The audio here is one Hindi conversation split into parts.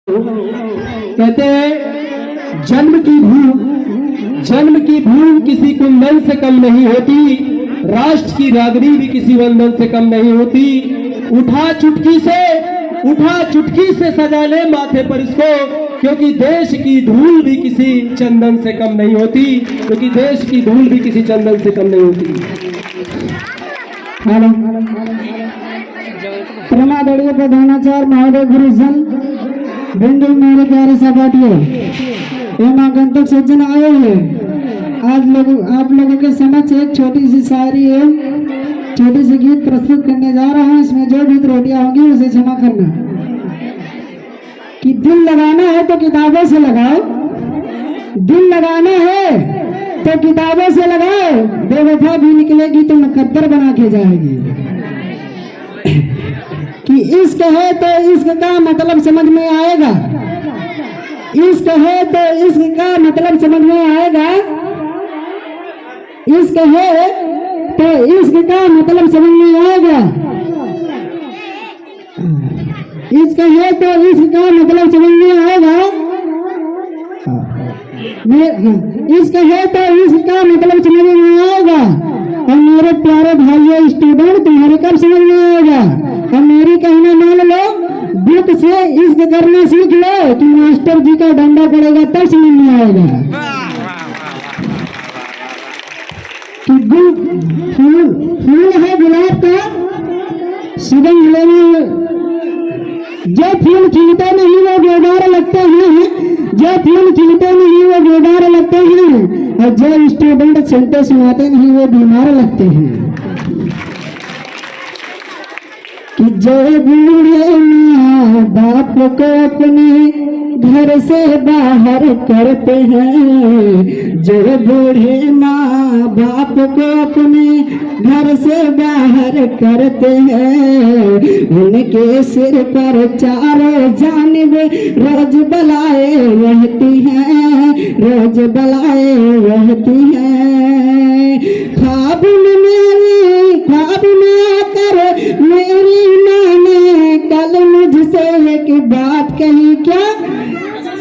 कहते हैं जन्म की भूम किसी कुंदन से कम नहीं होती, राष्ट्र की रागनी भी किसी वंदन से कम नहीं होती। उठा चुटकी से सजा ले माथे पर इसको, क्योंकि देश की धूल भी किसी चंदन से कम नहीं होती, क्योंकि देश की धूल भी किसी चंदन से कम नहीं होती। प्रमादरणीय प्रधानाचार्य महोदय गुरुजन बिंदु मेरे प्यारे सहपाठियों एवं आगंतुक सज्जन आए हैं। आज आप लोगों के समक्ष एक छोटी सी शायरी एवं छोटी सी गीत प्रस्तुत करने जा रहा हूँ। इसमें जो भी त्रुटियां होंगी उसे क्षमा करना। कि दिल लगाना है तो किताबों से लगाओ, दिल लगाना है तो किताबों से लगाओ, बेवफा भी निकलेगी तो मुकद्दर बना के जाएगी। कि इश्क है तो इश्क का मतलब समझ में आएगा, इश्क है तो इश्क का मतलब समझ में आएगा, इश्क है तो इश्क का मतलब समझ में आएगा, इश्क है तो इश्क का मतलब समझ में आएगा, इश्क है तो इश्क का मतलब समझ में आएगा। और मेरे प्यारे भाइयों स्टूडेंट तुम्हारे कब समझ में आएगा? और मेरी कहना मान लो, बुक से इश्क करना सीख लो कि मास्टर जी का डंडा पड़ेगा तब समझ में आएगा। कि फूल है गुलाब का सुगंध लेने, जो फूल खिलते नहीं वो बेकार लगते हैं, जो फूल खिलते नहीं वो बेकार लगते हैं, और जो स्टूडेंट सुनते सुनाते नहीं वो बीमार लगते हैं। कि जो बूढ़े माँ बाप को अपने घर से बाहर करते हैं, जो बूढ़े माँ बाप को अपने घर से बाहर करते हैं, उनके सिर पर चारों जानिब रोज बलाए रहती हैं, रोज बलाए रहती हैं। ख्वाब में आकर मेरी माँ ने कल मुझसे एक बात कही, क्या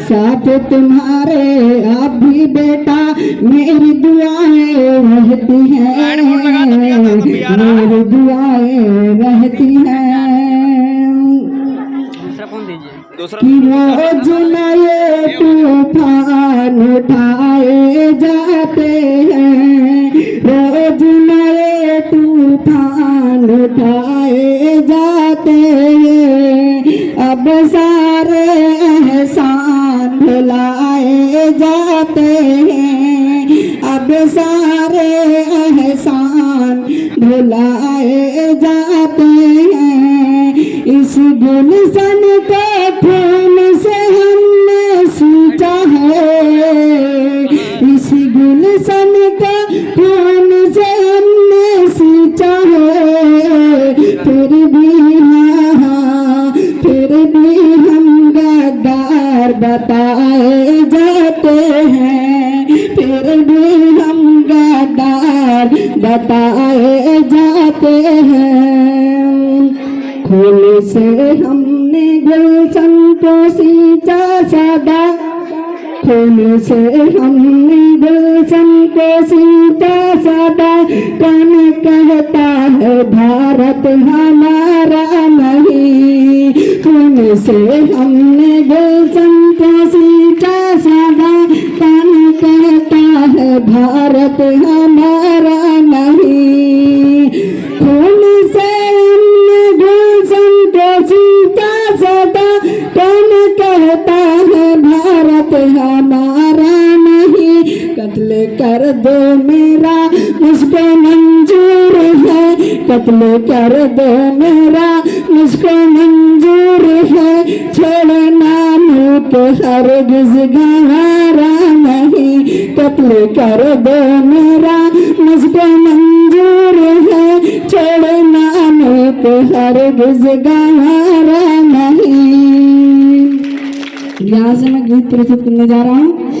साथ तुम्हारे आप भी बेटा मेरी दुआएं रहती हैं, मेरी दुआएं रहती हैं। कि रोज नए तूफान उठाए जाते हैं, रोज नए तूफान उठाए जाते हैं, अब सारे एहसान भुलाए जाते हैं, अब सारे एहसान भुलाए जाते हैं। इस गुलशन को खून से हमने सींचा है, इस गुलशन को खून से हमने सींचा है, फिर भी हम गद्दार बताए जाते हैं, फिर भी हम गद्दार बताए जाते हैं। खून से हमने गुलशन को सींचा सदा, खून से हमने गुलशन को सींचा सदा, कौन कहता है भारत हमारा नहीं, खून से हमने गुलशन को सींचा सदा, कौन कहता है भारत हमारा नहीं। खून से हमने गुलशन को सींचा सदा, कौन कहता है भारत हमारा नहीं। कत्ल कर दो मेरा मुझको मंजूर है, कत्ल कर दो मेरा मुझको मंजूर है, छोड़ना मुझको हरगिज़ गवारा नहीं। कत्ल कर दो मेरा मुझको मंजूर है, छोड़ना मुझको हरगिज़ गवारा नहीं। यहाँ से मैं गीत प्रस्तुत करने जा रहा हूँ।